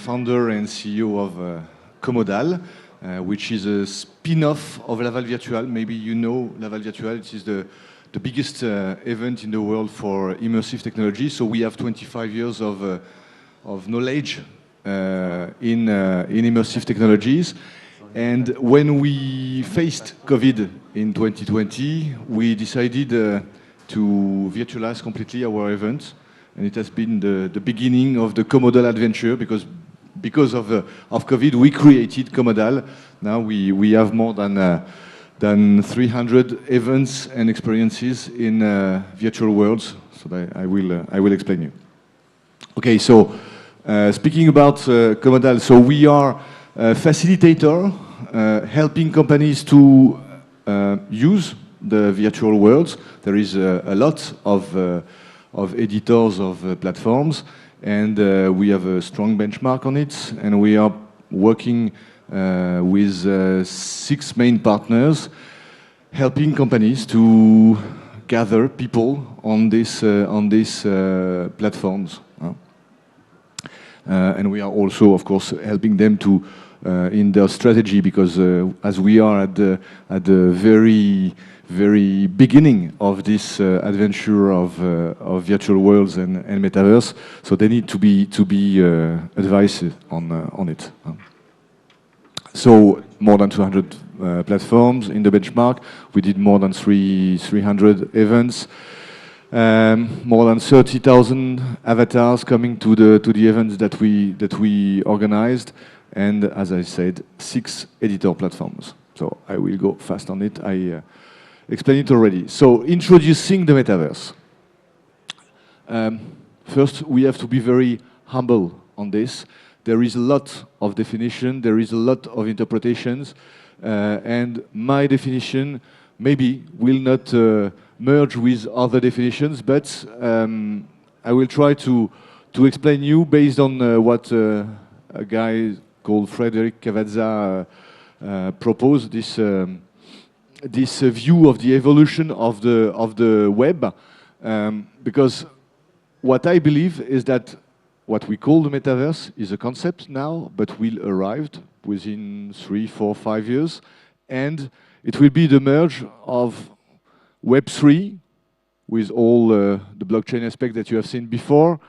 founder and CEO of Komodal, which is a spin-off of Laval Virtual. Maybe you know Laval Virtual. It is the biggest event in the world for immersive technology. So we have 25 years of knowledge in immersive technologies. And when we faced COVID in 2020, we decided to virtualize completely our event. And it has been the beginning of the Komodal adventure because of COVID, we created Komodal. Now we have more than 300 events and experiences in virtual worlds. So I will explain you. Okay, so speaking about Komodal, so we are a facilitator helping companies to use the virtual worlds. There is a lot of editors of platforms, and we have a strong benchmark on it, and we are working with 6 main partners, helping companies to gather people on these platforms. And we are also, of course, helping them to in their strategy, because as we are at the very beginning of this adventure of virtual worlds and metaverse, so they need to be advised on it. So more than 200 platforms in the benchmark. We did more than 300 events. More than 30,000 avatars coming to the events that we organized, and as I said, 6 editor platforms. So I will go fast on it. I explained it already. So introducing the metaverse. First, we have to be very humble on this. There is a lot of definition. There is a lot of interpretations, and my definition maybe will not merge with other definitions, but I will try to explain you based on what a guy called Frederick Cavazza proposed, this view of the evolution of the web, because what I believe is that what we call the metaverse is a concept now, but will arrive within 3, 4, 5 years, and it will be the merge of Web3 with all the blockchain aspect that you have seen before,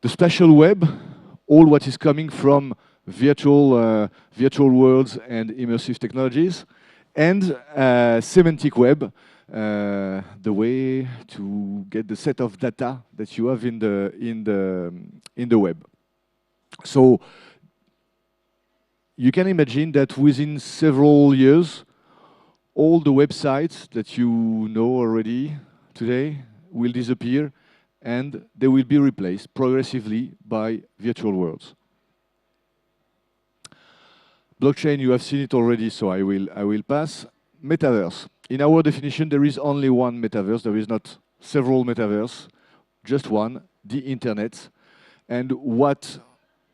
the spatial web, all what is coming from virtual worlds and immersive technologies, and semantic web, the way to get the set of data that you have in the web. So you can imagine that within several years, all the websites that you know already today will disappear, and they will be replaced progressively by virtual worlds. Blockchain, you have seen it already, so I will pass. Metaverse. In our definition, there is only one metaverse. There is not several metaverse, just one, the internet. And what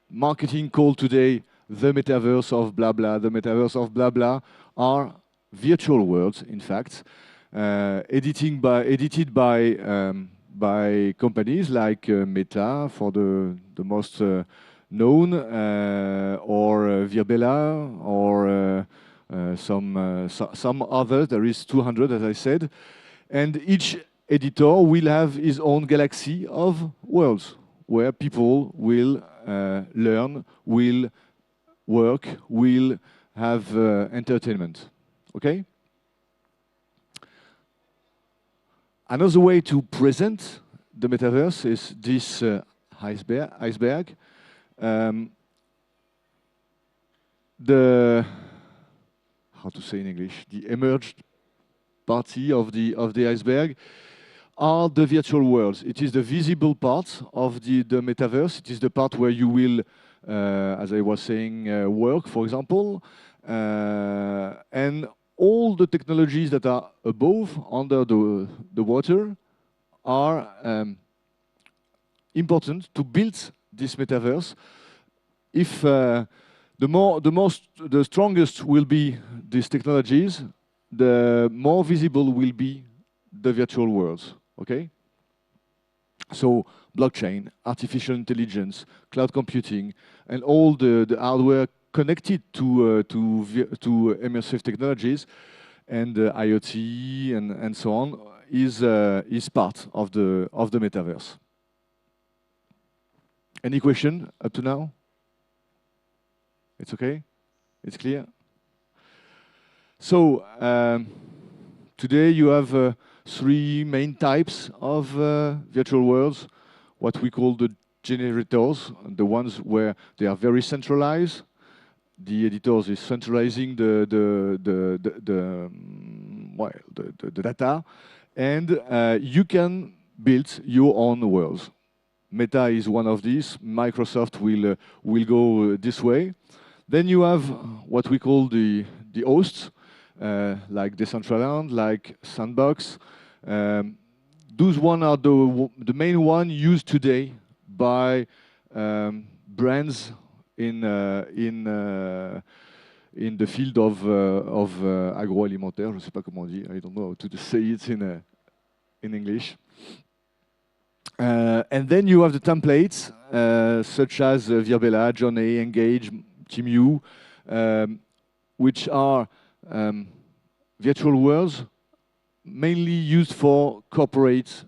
marketing called today the metaverse of blah blah, the metaverse of blah blah, are virtual worlds, in fact, edited by companies like Meta for the most known, or Virbela, or some others. There is 200, as I said, and each editor will have his own galaxy of worlds where people will learn, will work, will have entertainment. Okay? Another way to present the metaverse is this iceberg. How to say in English? The emerged party of the iceberg are the virtual worlds. It is the visible part of the metaverse. It is the part where you will, as I was saying, work, for example, and all the technologies that are above, under the water, are important to build this metaverse. If the strongest will be these technologies, the more visible will be the virtual worlds. Okay. So blockchain, artificial intelligence, cloud computing, and all the hardware connected to immersive technologies and IoT and so on is part of the metaverse. Any question up to now? It's okay? It's clear? So today you have three main types of virtual worlds. What we call the generators, the ones where they are very centralized. The editors is centralizing the data, and you can build your own worlds. Meta is one of these. Microsoft will go this way. Then you have what we call the hosts, like Decentraland, like Sandbox. Those one are the main one used today by brands in the field of agroalimentaire. Je ne sais pas comment on dit. I don't know how to say it in English. And then you have the templates, such as Virbela, Johnny, Engage, TeamU, which are virtual worlds mainly used for corporate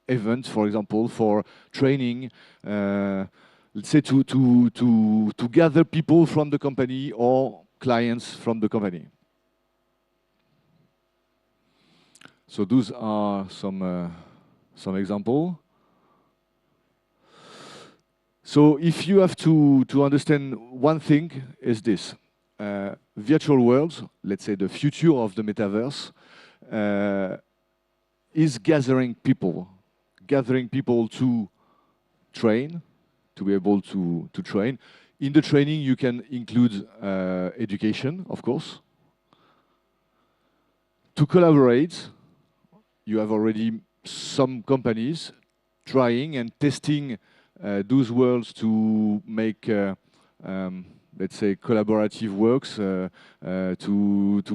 events, for example, for training, let's say to gather people from the company or clients from the company. So those are some examples. So if you have to understand one thing, is this. Virtual worlds, let's say the future of the metaverse, is gathering people to train, to be able to train. In the training, you can include education, of course. To collaborate, you have already some companies trying and testing those worlds to make, let's say, collaborative works, to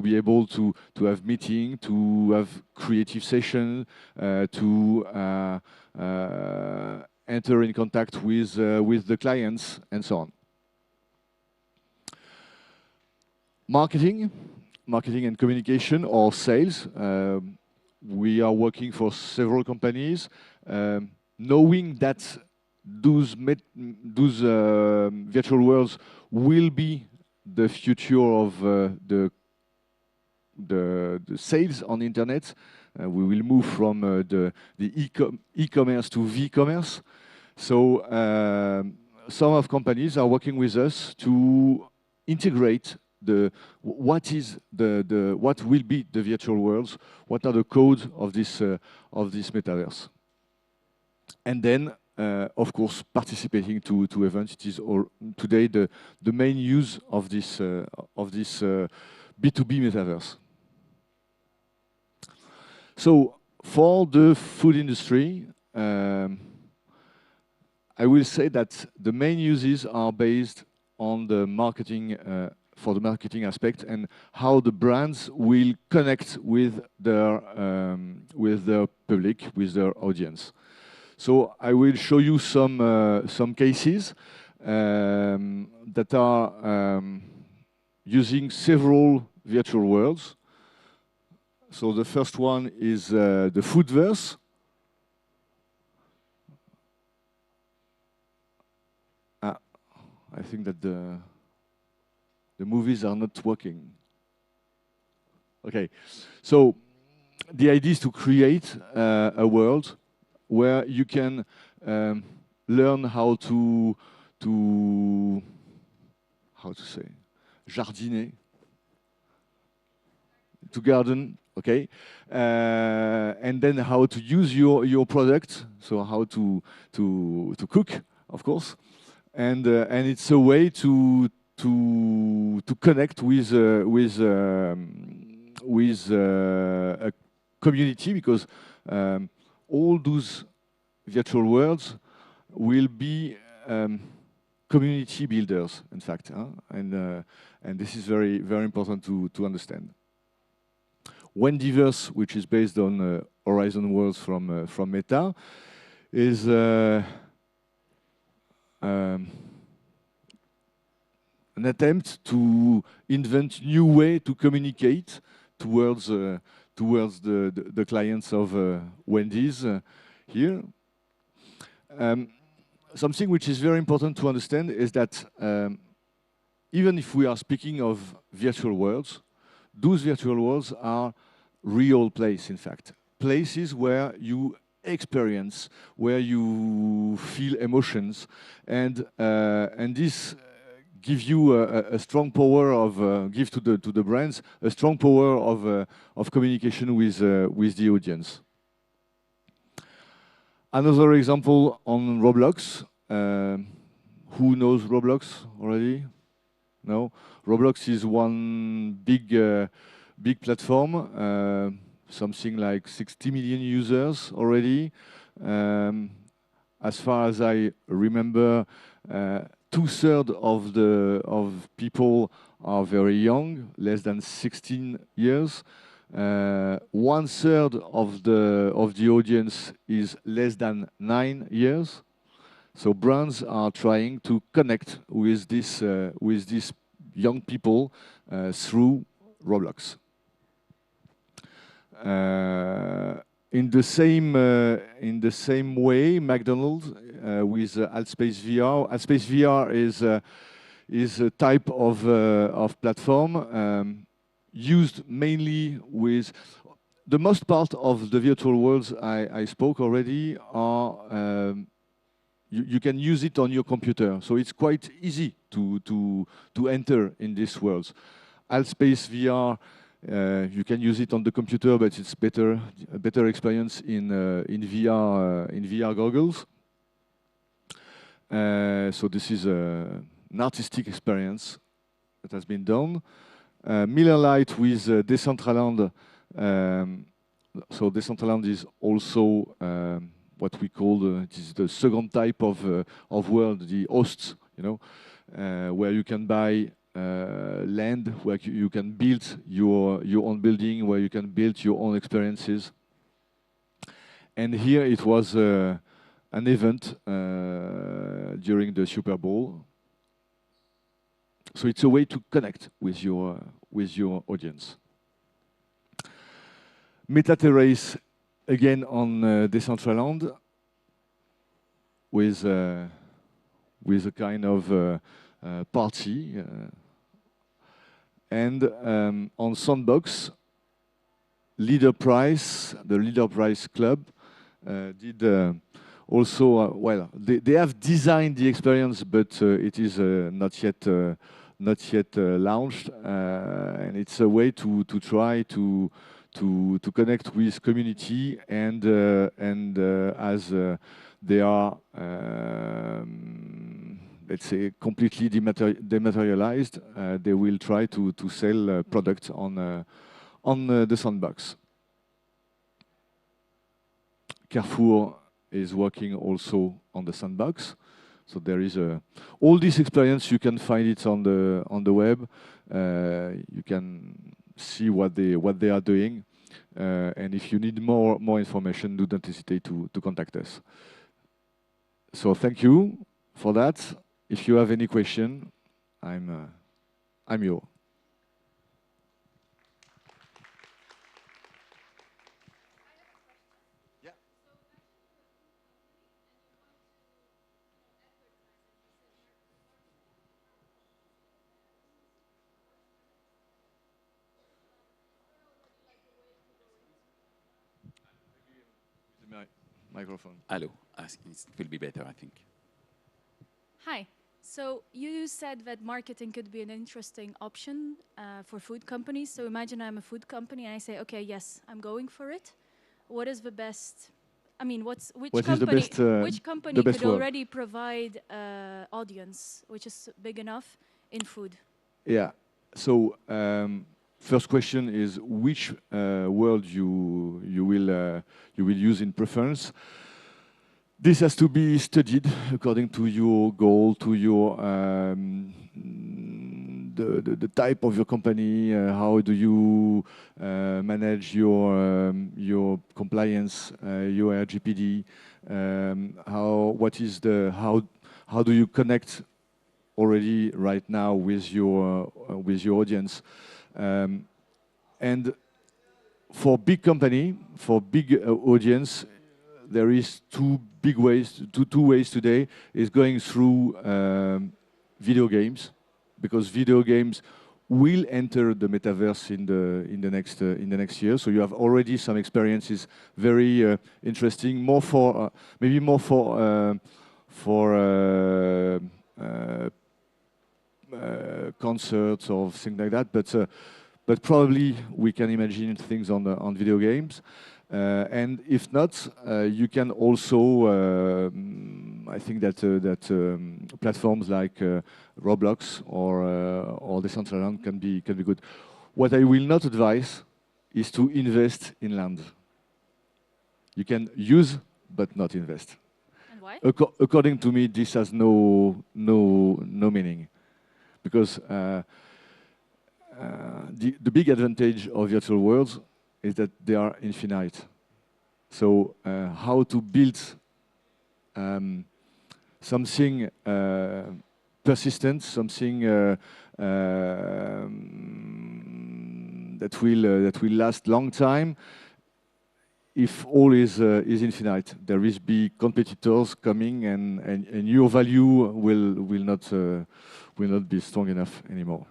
be able to have meeting, to have creative sessions, to enter in contact with the clients, and so on. Marketing and communication, or sales. We are working for several companies, knowing that those virtual worlds will be the future of the sales on the internet. We will move from the e-commerce to v-commerce. So some of companies are working with us to integrate what will be the virtual worlds, what are the codes of this metaverse, and then of course participating to events. It is today the main use of this B2B metaverse. So for the food industry, I will say that the main uses are based on the marketing, for the marketing aspect, and how the brands will connect with their public, with their audience. So I will show you some cases that are using several virtual worlds. So the first one is the Foodverse. I think that the movies are not working. Okay, so the idea is to create a world where you can learn how to say, jardiner, to garden, okay, and then how to use your product, so how to cook, of course, and it's a way to connect with a community, because all those virtual worlds will be community builders, in fact, and this is very, very important to understand. Wendyverse, which is based on Horizon Worlds from Meta, is an attempt to invent new way to communicate towards the clients of Wendy's here. Something which is very important to understand is that even if we are speaking of virtual worlds, those virtual worlds are real places, in fact. Places where you experience, where you feel emotions, and this give you a strong power of give to the brands a strong power of communication with the audience. Another example on Roblox. Who knows Roblox already? No. Roblox is one big platform. Something like 60 million users already. As far as I remember, 2/3 of people are very young, less than 16 years. 1/3 of the audience is less than 9 years. So brands are trying to connect with these young people through Roblox. In the same way, McDonald's with Altspace VR. Altspace VR is a type of platform used mainly with the most part of the virtual worlds I spoke already are. You can use it on your computer, so it's quite easy to enter in these worlds. Altspace VR, you can use it on the computer, but it's a better experience in VR goggles. So this is an artistic experience that has been done. Miller Lite with Decentraland. So Decentraland is also what we call it is the second type of world, the hosts, where you can buy land, where you can build your own building, where you can build your own experiences. And here it was an event during the Super Bowl. So it's a way to connect with your audience. Metaverse, again on Decentraland, with a kind of party. And on Sandbox, the Leader Prize Club did also, well, they have designed the experience, but it is not yet launched. And it's a way to try to connect with community and as they are, let's say, completely dematerialized, they will try to sell products on the Sandbox. Carrefour is working also on the Sandbox. So there is all this experience. You can find it on the web. You can see what they are doing, and if you need more information, do not hesitate to contact us. So thank you for that. If you have any question, I'm yours. Microphone. Hello. It will be better, I think. Hi. So you said that marketing could be an interesting option for food companies. So imagine I'm a food company and I say, okay, yes, I'm going for it. What is the best? I mean, which company could already provide audience which is big enough in food? Yeah. So first question is which world you will use in preference. This has to be studied according to your goal, to your the type of your company, how do you manage your compliance, your RGPD, how do you connect already right now with your audience, and for big company, for big audience, there is two ways today is going through video games, because video games will enter the metaverse in the next year. So you have already some experiences, very interesting, more for maybe more for concerts or things like that, but probably we can imagine things on video games. And if not, you can also, I think that platforms like Roblox or Decentraland can be good. What I will not advise is to invest in land. You can use but not invest. And why? According to me, this has no meaning, because the big advantage of virtual worlds is that they are infinite. So how to build something persistent, something that will last long time, if all is infinite, there will be competitors coming, and your value will not be strong enough anymore.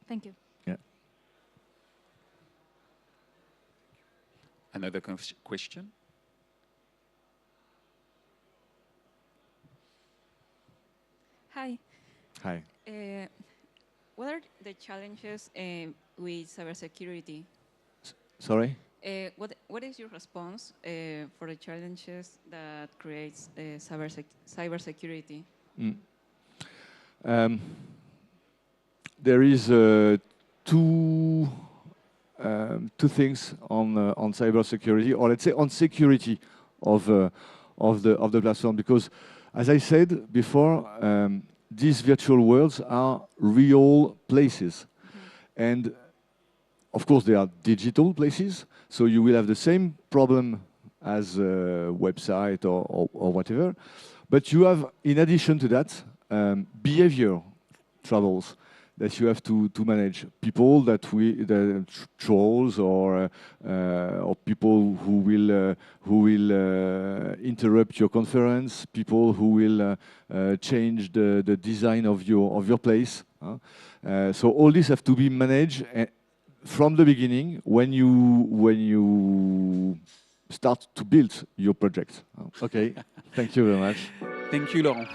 Thank you. Yeah. Another question? Hi. Hi. What are the challenges with cybersecurity? Sorry? What is your response for the challenges that creates cybersecurity? There is two things on cybersecurity, or let's say on security of the platform, because as I said before, these virtual worlds are real places, and of course they are digital places, so you will have the same problem as a website or whatever, but you have, in addition to that, behavior troubles that you have to manage. People the trolls or people who will interrupt your conference, people who will change the design of your place. So all this have to be managed from the beginning when you start to build your project. Okay, thank you very much. Thank you, Laurent.